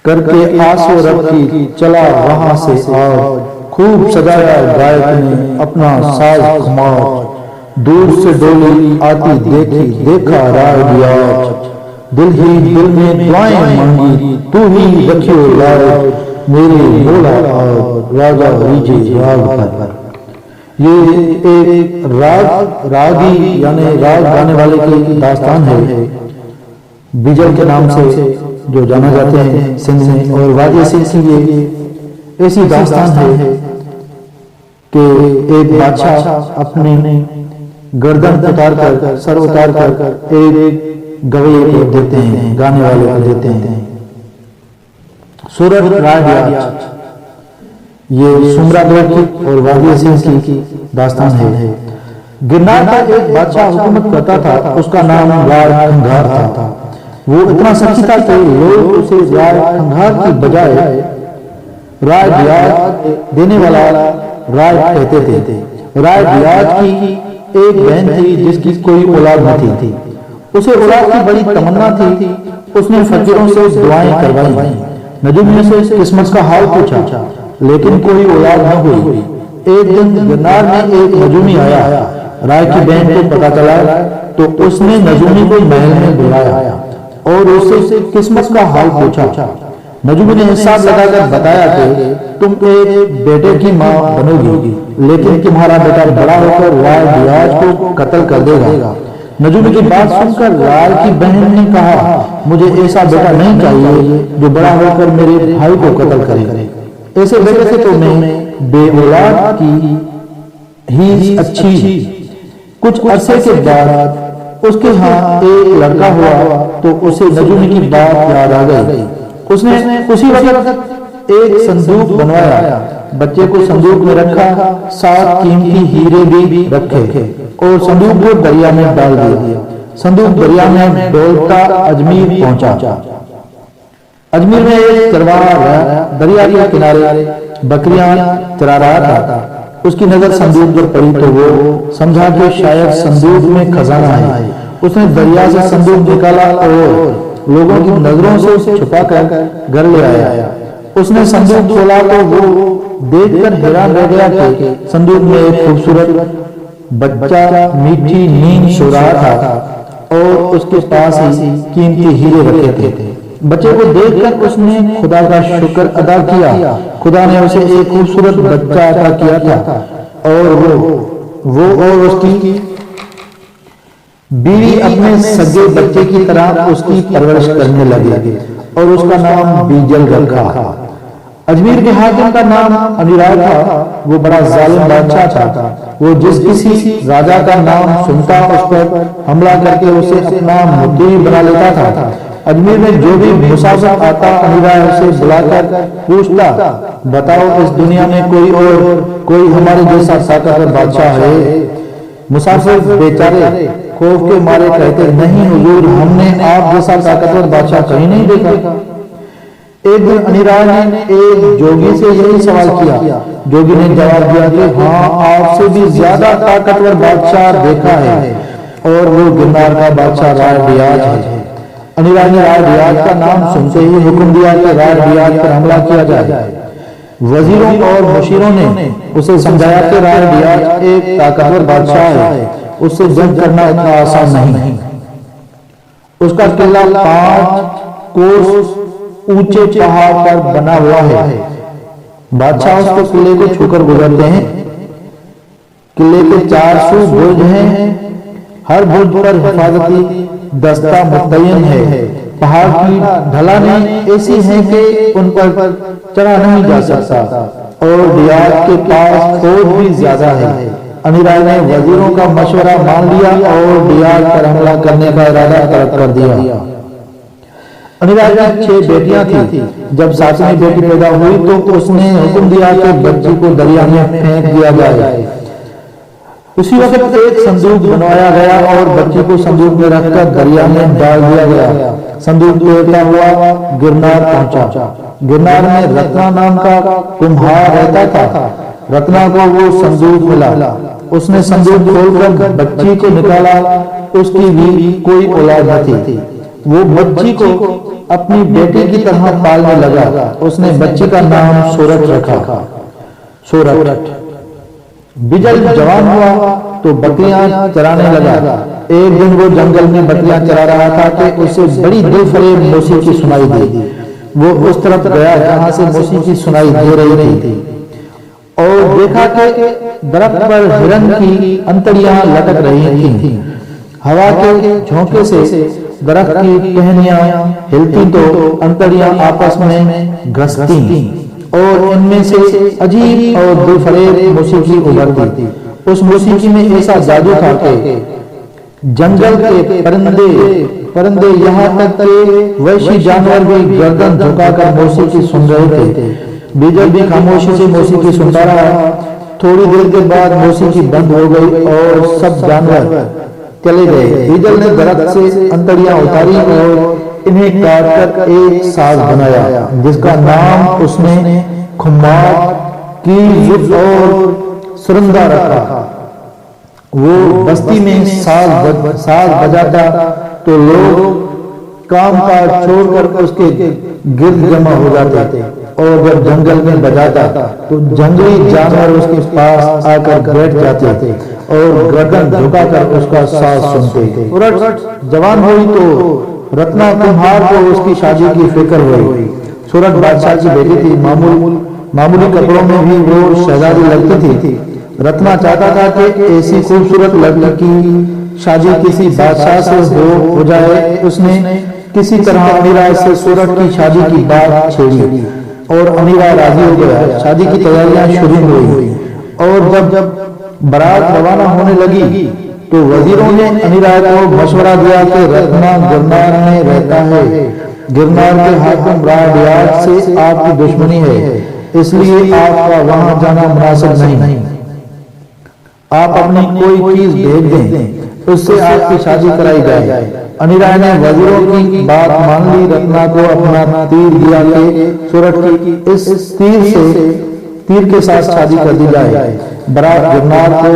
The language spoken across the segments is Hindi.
करके आंसू रब की चला वहां से आज, खूब सजाया गायक ने अपना साज खुमार, दूर से डोली आती देखी देखा राय रियाज, दिल ही दिल में दुआएं मांगी तू ही रखियो लाज, मेरे मौला आज राजा रीजे राग पर। ये एक रागी यानी राग गाने वाले की दास्तान है, बिजल के नाम से जो जाना जाते हैं सिंध में। और वादी सिंह की ये ऐसी दास्तान है कि एक बादशाह अपने गर्दन उतार कर सर उतार कर एक गवैये को देते हैं, गाने वाले को देते हैं। सूरत राज ये सुमरा दौर की और वादी सिंह की दास्तान है। गिरनार का एक बादशाह हुकूमत करता था, उसका नाम राज खंघार था। वो इतना सच्ची था कि लोग उसे राज खंघार की बजाय राय रियाज देने वाला राय कहते थे। राय रियाज की एक बहन थी जिसकी कोई औलाद न थी। उसे औलाद की बड़ी तमन्ना थी। उसने फकीरों से दुआएं करवाई, नजूमियों से किस्मत का हाल पूछा, लेकिन कोई औलाद न हुई। एक दिन गिरनार में एक नजूमी आया। राय की बहन को पता चला तो उसने नजूमी को महल में बुलाया और उससे किस्मत का हाल पूछा। नजूमी ने हिसाब लगाकर बताया कि तुम एक बेटे की मां बनोगी, लेकिन तुम्हारा बेटा बड़ा होकर राय रियाज को कत्ल कर देगा। नजूमी की बात सुनकर राय की बहन ने कहा, मुझे ऐसा बेटा नहीं चाहिए जो बड़ा होकर मेरे भाई को कत्ल करे। ऐसे बेटे से तो मैं बेऔलाद की ही अच्छी। कुछ अरसे के बाद उसके यहाँ एक लड़का हुआ तो उसे नजूमी की बात याद आ गई। उसने उसी वक्त एक संदूक बनवाया, बच्चे को संदूक में रखा, 7 कीमती हीरे भी रखे और संदूक को दरिया में डाल दिया। संदूक दरिया में डोलता अजमेर पहुंचा। अजमेर में एक चरवाहा दरिया के किनारे बकरियां चरा रहा था। उसकी नजर संदूक पर पड़ी तो वो समझा कि शायद संदूक में खजाना है। उसने दरिया से संदूक निकाला और लोगों की नजरों से उसे छुपाकर घर ले आया। उसने संदूक खोला तो वो देखकर हैरान रह गया कि संदूक में एक खूबसूरत बच्चा मीठी नींद सो रहा था और उसके पास ही कीमती हीरे रखे थे। बच्चे को देखकर उसने खुदा का शुक्र अदा किया। खुदा ने उसे एक खूबसूरत बच्चा अता किया था और वो और उसकी बीवी अपने सगे बच्चे की तरह उसकी परवरिश करने लगे और उसका नाम बीजल रखा। अजमेर के हाकिम का नाम अनिराज था। वो बड़ा जालिम बादशाह था। वो जिस किसी राजा का नाम सुनता उस पर हमला करके उसे अपना मुद्दी बना लेता था। अजमेर में जो भी मुसाफिर आता अनिराज उसे बुलाकर पूछता, बताओ इस दुनिया में कोई हमारे जैसा ताकतवर बादशाह है? मुसाफिर बेचारे खौफ के मारे कहते, नहीं हुजूर, हमने आप जैसा ताकतवर बादशाह कहीं नहीं देखा। एक दिन अनिराज ने एक जोगी से यही सवाल किया। जोगी ने जवाब दिया कि हाँ, आपसे भी ज्यादा ताकतवर बादशाह देखा है और वो गिरनार का बादशाह राय रियाज है। अनिराज ने राय रियाज का नाम सुनते ही हुक्म दिया कि राय रियाज पर हमला किया जाए। वजीरों और मुशीरों ने उसे समझाया कि राय रियाज एक ताकतवर बादशाह है, उससे जंग करना इतना आसान नहीं। उसका किला 5 कोस ऊंचे पहाड़ पर बना हुआ है। बादशाह उसके किले को छूकर गुजरते हैं। किले के 400 बुर्ज हैं। हर बुर्ज पर हिफाजती दस्ता मुतय्यन है। पहाड़ की ढलानें ऐसी हैं कि उन पर चढ़ा नहीं जा सकता और रियाज के पास फौज भी ज्यादा है। अनिराज ने वजीरों का मशवरा मान लिया और रियाज पर हमला करने का इरादा तर्क कर दिया। अनिराज की 6 बेटियां थी। जब 7वीं बेटी पैदा हुई तो उसने हुक्म दिया कि बच्ची को दरिया में फेंक दिया जाए। उसी वक्त एक संदूक बनवाया गया और बच्ची को संदूक में रखकर दरिया में डाल दिया गया। संदूक तैरता हुआ गिरनार पहुंचा। गिरनार में रत्ना नाम का कुम्हार रहता था। रत्ना को वो संदूक मिला। उसने संदूक खोलकर बच्ची को निकाला। उसकी भी कोई औलाद न थी। वो बच्ची को अपनी बेटी की तरह पालने लगा। उसने बच्ची का नाम सूरज रखा। सूरज। बिजल जवान हुआ तो बकरियां चराने लगा। एक दिन वो जंगल में बकरियां चरा रहा था कि उसे बड़ी दिलफरेब मौसीकी सुनाई दी। वो उस तरफ गया जहां से मौसीकी सुनाई दे रही थी और देखा कि दरख्त पर हिरन की अंतड़ियां लटक रही थीं। हवा के झोंके से दरख्त की टहनियां हिलती तो अंतड़ियां आपस में घसती और इनमें से अजीब और दिलफरेब मौसीकी उभरती। उस मौसीकी में ऐसा जादू था कि जंगल के परिंदे यहाँ तक के वैश्य जानवर भी गर्दन झुकाकर मौसीकी सुन रहे थे। बिजल भी खामोशी से मौसीकी सुनता रहा। थोड़ी देर के बाद मौसीकी बंद हो गई और सब जानवर चले गए। बिजल ने दरख्त से अंतड़ियां उतारी और इन्हें काटकर एक साज बनाया जिसका नाम उसने खुम्मार की और सुरंदा रखा। वो बस्ती में साज बजाता तो लोग काम काज छोड़कर उसके गिर्द जमा हो जाते और जब जंगल में बजाता तो जंगली जानवर उसके पास आकर बैठ जाते और गर्दन झुकाकर उसका साज सुनते। सूरज जवान हुई तो रत्ना कुम्हार को उसकी शादी की फिक्र हुई। सूरज बादशाह की बेटी थी। मामूली कपड़ों में भी वो शहजादी लगती थी। रत्ना चाहता था कि ऐसी खूबसूरत लड़की की शादी किसी बादशाह से हो जाए। उसने किसी तरह अमीरा से सूरज की शादी की बात छेड़ी और अमीरा राजी हो गया। शादी की तैयारियां शुरू हुई और जब बारात रवाना होने लगी तो वजीरों ने अमीरा को मशवरा दिया कि रत्ना गिरनार में रहता है। गिरनार के हाकिम राडियात से आपकी दुश्मनी है, इसलिए आपका वहां जाना मुनासिब नहीं। आप अपनी कोई चीज भेज दें, उससे आपकी शादी कराई जाए। अनीरा ने वजीरों की बात मान ली। रत्ना को अपना तीर दिया कि सूरज की इस तीर के साथ शादी कर दी जाए। बारात गिरनार को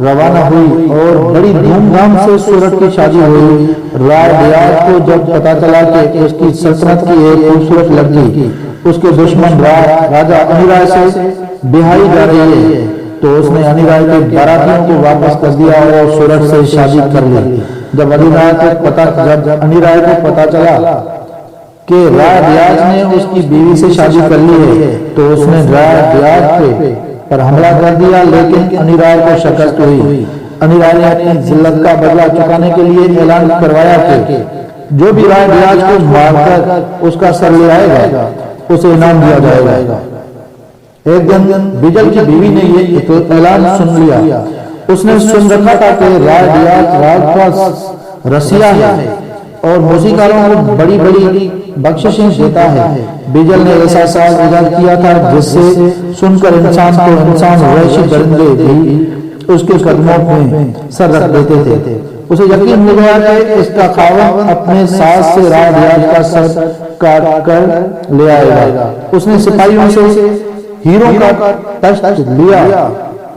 रवाना हुई और बड़ी धूमधाम से सूरज की शादी हुई। राडियात को जब पता चला कि उसकी सल्तनत की एक खूबसूरत लड़की उसके दुश्मन राजा अनीरा से बिहाई जा रही है तो उसने अनीरा के बारातियों को वापस कर दिया और सूरज से शादी कर ली। जब अनीरा को पता चला कि राडियात ने उसकी बीवी से शादी कर ली है तो उसने राडियात पर हमला कर दिया, लेकिन अनीरा को शिकस्त हुई। अनीरा ने अपनी जिल्लत का बदला चुकाने के लिए ऐलान करवाया कि जो भी राडियात को मारकर उसका सर ले आएगा उसे इनाम दिया जाएगा। एक दिन बिजल की बीवी ने ये ऐलान सुन लिया। उसने सुन रखा था कि राडियात राज का रसिया है और मौसीकारों को बड़ी बड़ी बख्शिशें देता है। बिजल ने ऐसा साज इजाद किया था जिससे सुनकर इंसान वैश्य परिंदे भी उसके कदमों में सर रख देते थे। उसे यकीन हो गया कि इसका खावंद अपने सास से राडियात का सर काट कर ले आएगा। उसने सिपाहियों से हीरों का तख्त लिया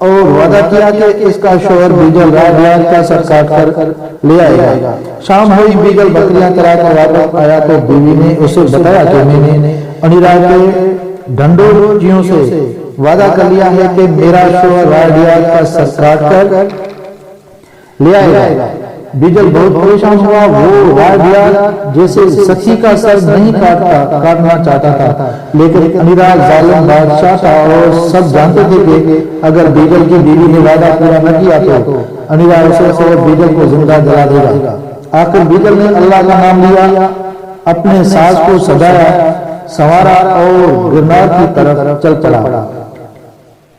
और वादा किया कि इसका शोहर बिजल राडियात का सर काट कर ले आएगा। शाम हुई, बिजल बकरियां चराकर वापस आया तो बीवी ने उसे बताया कि मैंने अनीरा के ढंडोरियों से वादा कर लिया है कि मेरा शोहर राडियात का सर काट कर ले आएगा। बिजल बहुत परेशान हुआ। वो राडियात जैसे सखी का सर नहीं काटना चाहता था, लेकिन अनीरा जालिम बादशाह था और सब जानते थे कि अगर बिजल की बीवी ने वादा पूरा न किया तो अनीरा उसे और बिजल को जिंदा जला देगा। आखिर बिजल ने अल्लाह का नाम लिया, अपने सास को सजाया संवारा और गिरनार की तरफ चल पड़ा।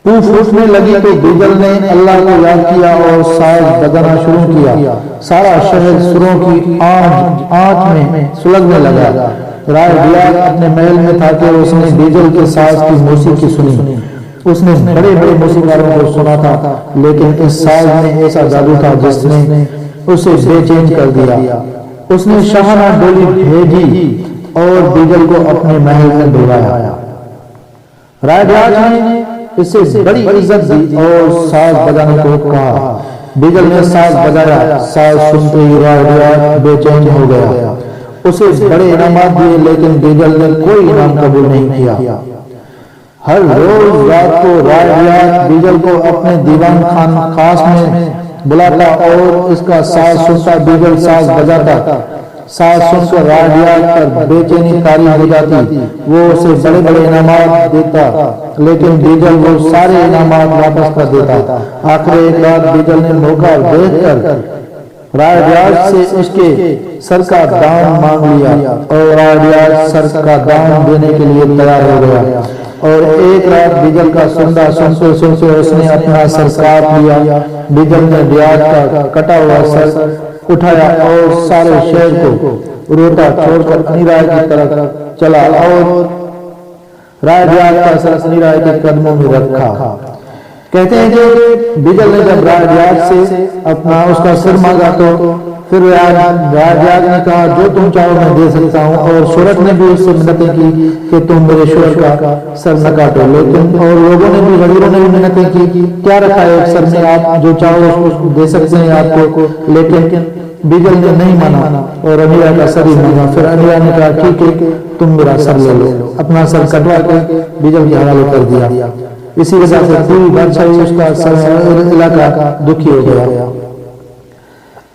तूफ फूटने लगी तो बिजल ने अल्लाह को याद किया और साज बजाना शुरू किया। सारा शहर सुरों की आंच में सुलगने लगा। राडियात अपने महल में था कि उसने बिजल के साज की मौसीकी सुनी। उसने बड़े बड़े मौसीकारों को सुना था, लेकिन इस साज में ऐसा जादू था जिसने उसे बेचैन कर दिया। उसने शाहना डोली भेजी और बिजल को अपने महल में बुलाया। राडियात ने इससे बड़ी इज्जत दी और साज बजाने को कहा। बिजल ने साज बजाया। साज सुनते ही राडियात बेचैन हो गया। उसे बड़े इनामात दिए, लेकिन बीजल ने कोई इनाम कबूल नहीं किया। हर रोज रात को राय बीजल को अपने दीवान खान खास में बुलाता और इसका साज सुनता। बीजल साज बजाता, साज सुनकर राय पर बेचैनी तारी हो जाती। वो उसे बड़े बड़े इनामात देता, लेकिन बीजल वो सारे इनामात वापस कर देता। आखिर एक रात बीजल ने मौका देखकर राय से उसके सर का दाम मांग लिया और राय सर का दाम देने के लिए तैयार हो गया। और एक रात बीजल का सुनते सुनते उसने अपना सर काट लिया। बीजल ने रियाज का कटा हुआ सर उठाया और सारे शहर को रोता छोड़कर अनिराय की तरफ चला और राय का सर अनिराय के कदमों में रखा। कहते हैं कि बीजल ने जब राज से अपना उसका सिर मांगा तो फिर राज ने कहा, जो तुम चाहो मैं दे सकता हूँ। और सूरज ने भी उससे मिन्नतें की कि तुम मेरे शोर का सर न काटो। लेकिन और लोगों ने भी, वजीरों ने भी मिन्नतें की, क्या रखा है एक सर में, आप जो चाहो उसको दे सकते हैं आपको। लेकिन बीजल ने नहीं माना और अमीरा का सर ही मांगा। फिर अमीरा ने कहा, ठीक है तुम मेरा सर ले लो। अपना सर कटवा के बीजल के हवाले कर दिया। इसी वजह से पूरी बादशाही उसका इलाका दुखी हो गया।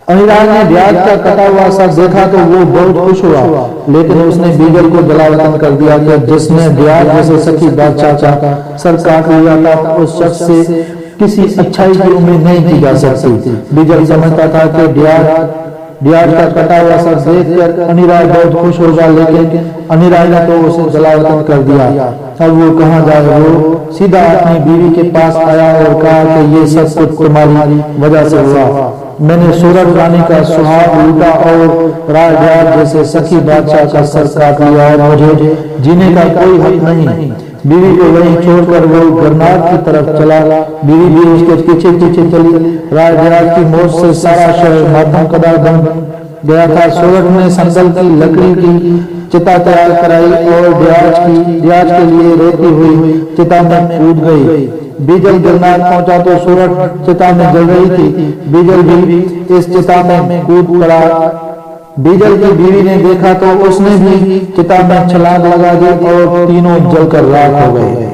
अनिराज ने ब्याज का कटा हुआ सर देखा तो वो बहुत खुश हुआ, लेकिन उसने बीजल को जलावतन कर दिया कि जिसने ब्याज जैसे सखी बादशाह का सर काट लिया था, उस शख्स से किसी अच्छाई की उम्मीद नहीं की जा सकती। बीजल समझता था कि ब्याज का कटा हुआ सर देखकर अनिराज बहुत खुश होगा, लेकिन अनिराज ने तो उसे जलावतन कर दिया। अब वो कहाँ जाए? वो सीधा अपनी बीवी के पास आया और कहा कि ये सब कुछ तुम्हारी वजह से हुआ। मैंने सूरज रानी का सुहाग लूटा और राजराज जैसे सखी बादशाह का सर काट लिया और मुझे जीने का कोई हक नहीं। बीवी को वहीं छोड़कर वो गरनार की तरफ चला। बीवी भी उसके पीछे पीछे चली। राजराज की मौत से सारा शहर मातम कदा बन गया था। सूरज ने संदल की लकड़ी की चिता तैयार कराई और ब्याज के लिए रेती हुई चिता में कूद गई। बीजल गिरनार पहुंचा तो सूरज चिता में जल रही थी। बीजल भी इस चिता में कूद पड़ा। बीजल की बीवी ने देखा तो उसने भी चिता में छलांग लगा दी और तीनों जलकर राख हो गए।